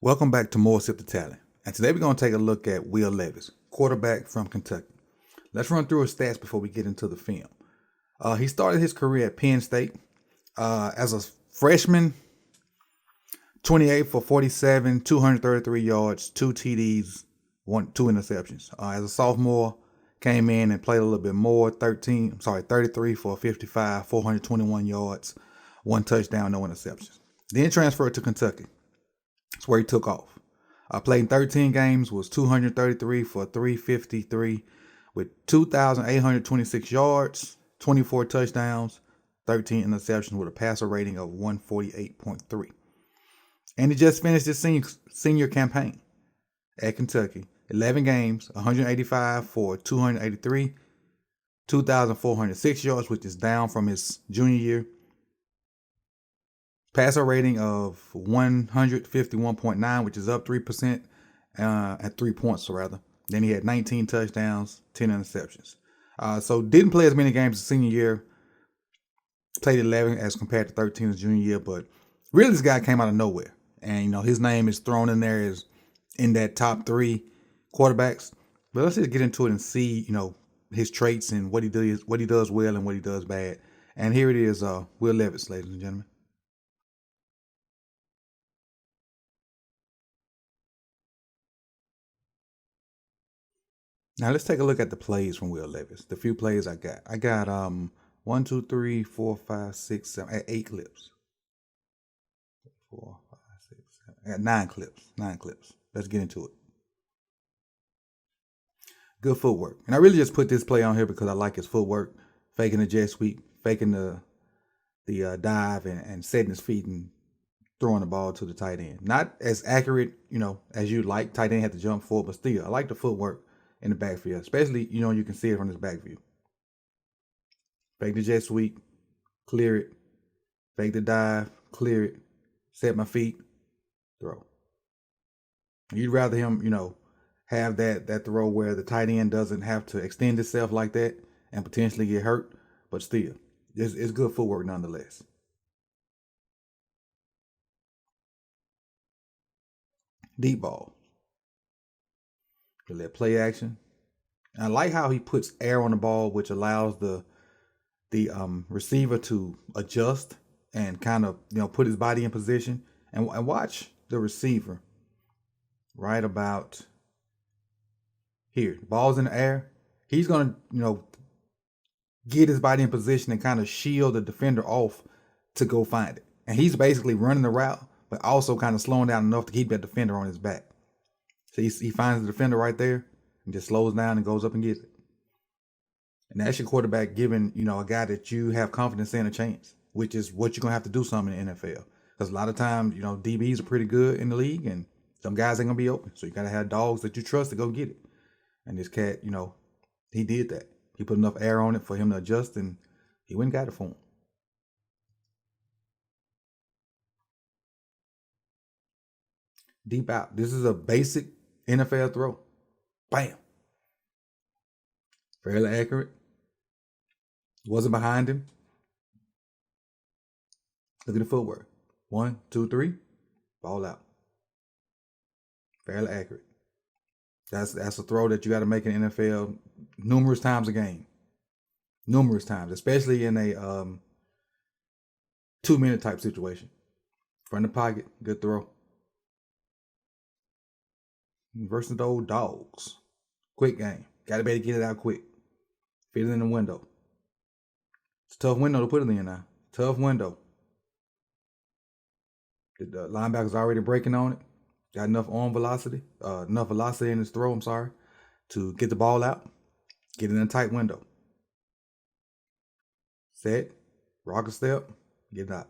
Welcome back to More Sip the Talent. And today we're going to take a look at Will Levis, quarterback from Kentucky. Let's run through his stats before we get into the film. He started his career at Penn State as a freshman, 28 for 47, 233 yards, 2 TDs, two interceptions. As a sophomore, came in and played a little bit more, 33 for 55, 421 yards, 1 touchdown, no interceptions. Then transferred to Kentucky. That's where he took off. Played in 13 games, was 233 for 353 with 2,826 yards, 24 touchdowns, 13 interceptions with a passer rating of 148.3. And he just finished his senior campaign at Kentucky. 11 games, 185 for 283, 2,406 yards, which is down from his junior year. Passer rating of 151.9, which is up 3% at 3 points, rather. Then he had 19 touchdowns, 10 interceptions. So didn't play as many games his senior year. Played 11 as compared to 13 his junior year. But really, this guy came out of nowhere. And, his name is thrown in there as in that top 3 quarterbacks. But let's just get into it and see, his traits and what he does well and what he does bad. And here it is, Will Levis, ladies and gentlemen. Now let's take a look at the plays from Will Levis. The few plays I got. I got 1, 2, 3, 4, 5, 6, 7, 8 clips. 4, 5, 6, 7. I got 9 clips. 9 clips. Let's get into it. Good footwork. And I really just put this play on here because I like his footwork. Faking the jet sweep, faking the dive and setting his feet and throwing the ball to the tight end. Not as accurate, as you'd like. Tight end had to jump forward, but still, I like the footwork in the backfield, especially, you can see it from this back view. Fake the jet sweep, clear it, fake the dive, clear it, set my feet, throw. You'd rather him, have that throw where the tight end doesn't have to extend itself like that and potentially get hurt, but still, it's good footwork nonetheless. Deep ball. Let play action. And I like how he puts air on the ball, which allows the receiver to adjust and kind of put his body in position. And watch the receiver right about here. The ball's in the air. He's gonna get his body in position and kind of shield the defender off to go find it. And he's basically running the route, but also kind of slowing down enough to keep that defender on his back. So he finds the defender right there and just slows down and goes up and gets it. And that's your quarterback giving, a guy that you have confidence in a chance, which is what you're going to have to do something in the NFL. Because a lot of times, DBs are pretty good in the league and some guys ain't going to be open. So you got to have dogs that you trust to go get it. And this cat, he did that. He put enough air on it for him to adjust and he went and got it for him. Deep out. This is a basic NFL throw. Bam. Fairly accurate. Wasn't behind him. Look at the footwork. 1, 2, 3. Ball out. Fairly accurate. That's a throw that you got to make in the NFL numerous times a game. Numerous times, especially in a 2-minute type situation. From the pocket, good throw. Versus the old dogs. Quick game. Got to be able to get it out quick. Fit it in the window. It's a tough window to put it in now. Tough window. The linebacker's already breaking on it. Got enough arm velocity, enough velocity in his throw, to get the ball out. Get it in a tight window. Set. Rock a step. Get it out.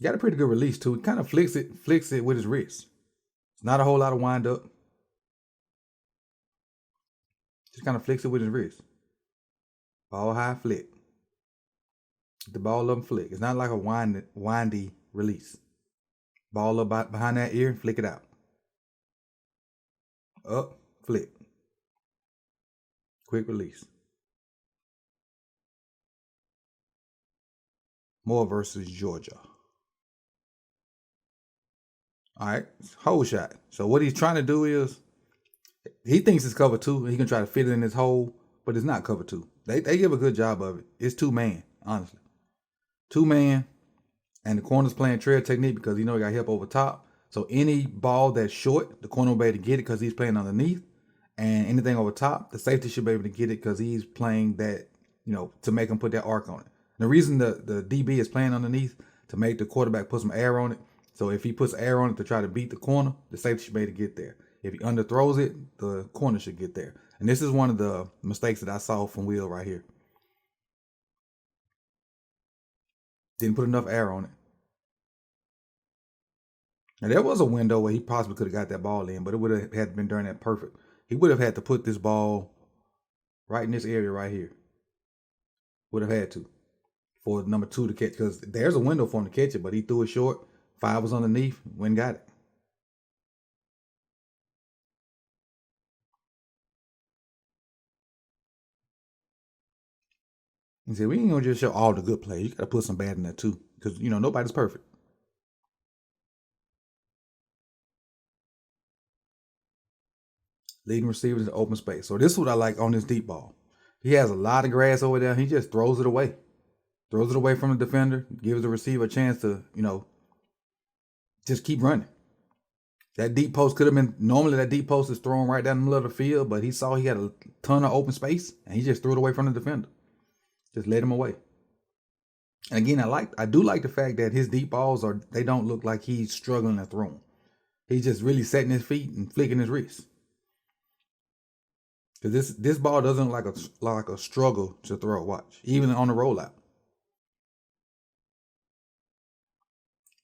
Got a pretty good release too. He kind of flicks it with his wrist. It's not a whole lot of wind up. Just kind of flicks it with his wrist. Ball high, flick. The ball up and flick. It's not like a windy release. Ball up behind that ear, flick it out. Up, flick. Quick release. Moore versus Georgia. All right, hole shot. So what he's trying to do is he thinks it's cover two. He can try to fit it in his hole, but it's not cover two. They give a good job of it. It's two man, honestly. Two man, and the corner's playing trail technique because he got help over top. So any ball that's short, the corner will be able to get it because he's playing underneath. And anything over top, the safety should be able to get it because he's playing that, to make him put that arc on it. And the reason the DB is playing underneath to make the quarterback put some air on it. So if he puts air on it to try to beat the corner, the safety should be able to get there. If he underthrows it, the corner should get there. And this is one of the mistakes that I saw from Will right here. Didn't put enough air on it. Now there was a window where he possibly could have got that ball in, but it would have had been during that perfect. He would have had to put this ball right in this area right here. Would have had to for number 2 to catch, because there's a window for him to catch it, but he threw it short. 5 was underneath, went and got it. He said, we ain't gonna just show all the good plays. You gotta put some bad in there too, because nobody's perfect. Leading receivers in open space. So this is what I like on this deep ball. He has a lot of grass over there. He just throws it away. Throws it away from the defender. Gives the receiver a chance to, just keep running. That deep post could have been, normally that deep post is thrown right down the middle of the field, but he saw he had a ton of open space and he just threw it away from the defender. Just let him away. And again, I do like the fact that his deep balls they don't look like he's struggling to throw them. He's just really setting his feet and flicking his wrist. Because this ball doesn't look like a struggle to throw. Watch, even on the rollout.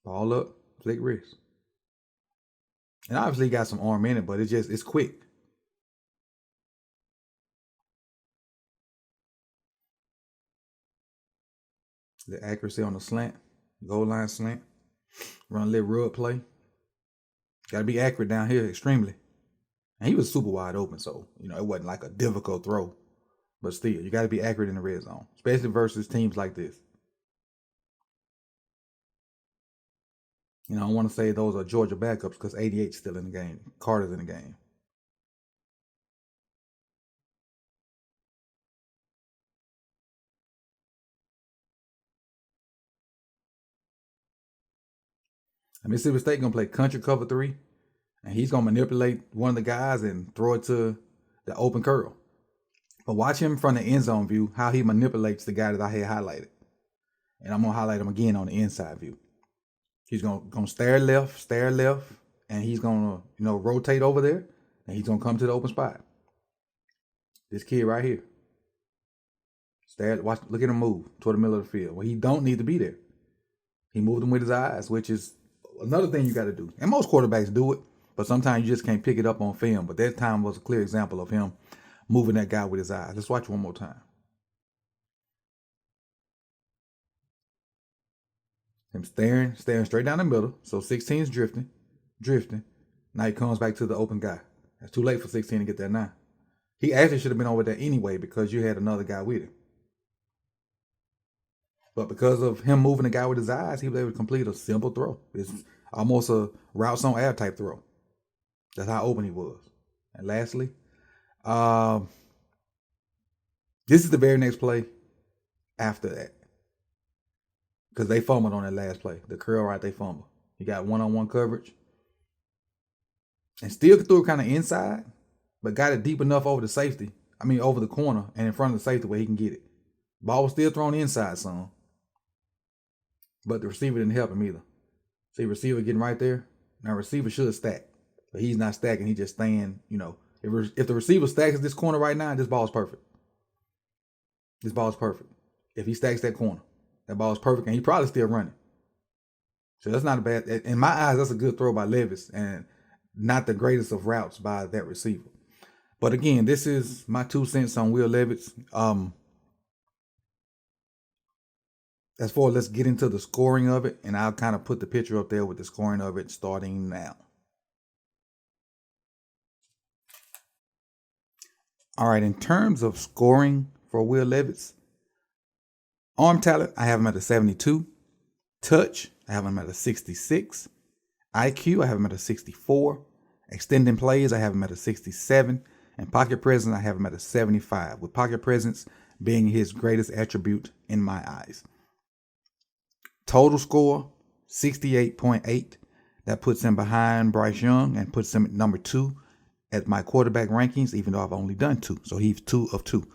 Ball up, flick wrist. And obviously he got some arm in it, but it's quick. The accuracy on the slant, goal line slant, run a little rub play. Got to be accurate down here extremely. And he was super wide open, so it wasn't like a difficult throw. But still, you got to be accurate in the red zone, especially versus teams like this. I don't want to say those are Georgia backups because 88's still in the game. Carter's in the game. Mississippi State gonna play country cover 3, and he's gonna manipulate one of the guys and throw it to the open curl. But watch him from the end zone view, how he manipulates the guy that I had highlighted. And I'm gonna highlight him again on the inside view. He's gonna stare left, and he's gonna rotate over there, and he's gonna come to the open spot. This kid right here. Watch, look at him move toward the middle of the field. Well, he don't need to be there. He moved him with his eyes, which is another thing you got to do. And most quarterbacks do it, but sometimes you just can't pick it up on film. But that time was a clear example of him moving that guy with his eyes. Let's watch one more time. Him staring straight down the middle. So 16 is drifting. Now he comes back to the open guy. It's too late for 16 to get there now. He actually should have been over there anyway because you had another guy with him. But because of him moving the guy with his eyes, he was able to complete a simple throw. It's almost a routes on air type throw. That's how open he was. And lastly, this is the very next play after that. Because they fumbled on that last play. The curl right, they fumbled. He got one-on-one coverage. And still threw it kind of inside, but got it deep enough over over the corner and in front of the safety where he can get it. Ball was still thrown inside some. But the receiver didn't help him either. See, receiver getting right there. Now, receiver should stack. But he's not stacking. He just staying, If the receiver stacks at this corner right now, this ball is perfect. This ball is perfect. If he stacks that corner, that ball is perfect. And he probably still running. So that's not a bad. In my eyes, that's a good throw by Levis. And not the greatest of routes by that receiver. But again, this is my 2 cents on Will Levis. As far as let's get into the scoring of it, and I'll kind of put the picture up there with the scoring of it starting now. All right, in terms of scoring for Will Levis, arm talent, I have him at a 72. Touch, I have him at a 66. IQ, I have him at a 64. Extending plays, I have him at a 67. And pocket presence, I have him at a 75, with pocket presence being his greatest attribute in my eyes. Total score, 68.8. That puts him behind Bryce Young and puts him at number 2 at my quarterback rankings, even though I've only done 2. So he's 2 of 2.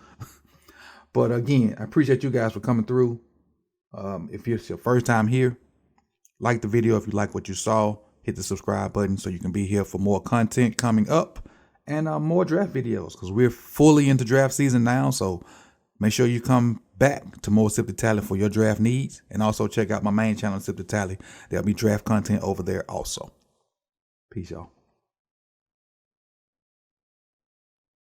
But again, I appreciate you guys for coming through. If it's your first time here, like the video if you like what you saw. Hit the subscribe button so you can be here for more content coming up and more draft videos, because we're fully into draft season now. So make sure you come back to more Sip the Tally for your draft needs. And also check out my main channel, Sip the Tally. There'll be draft content over there also. Peace, y'all.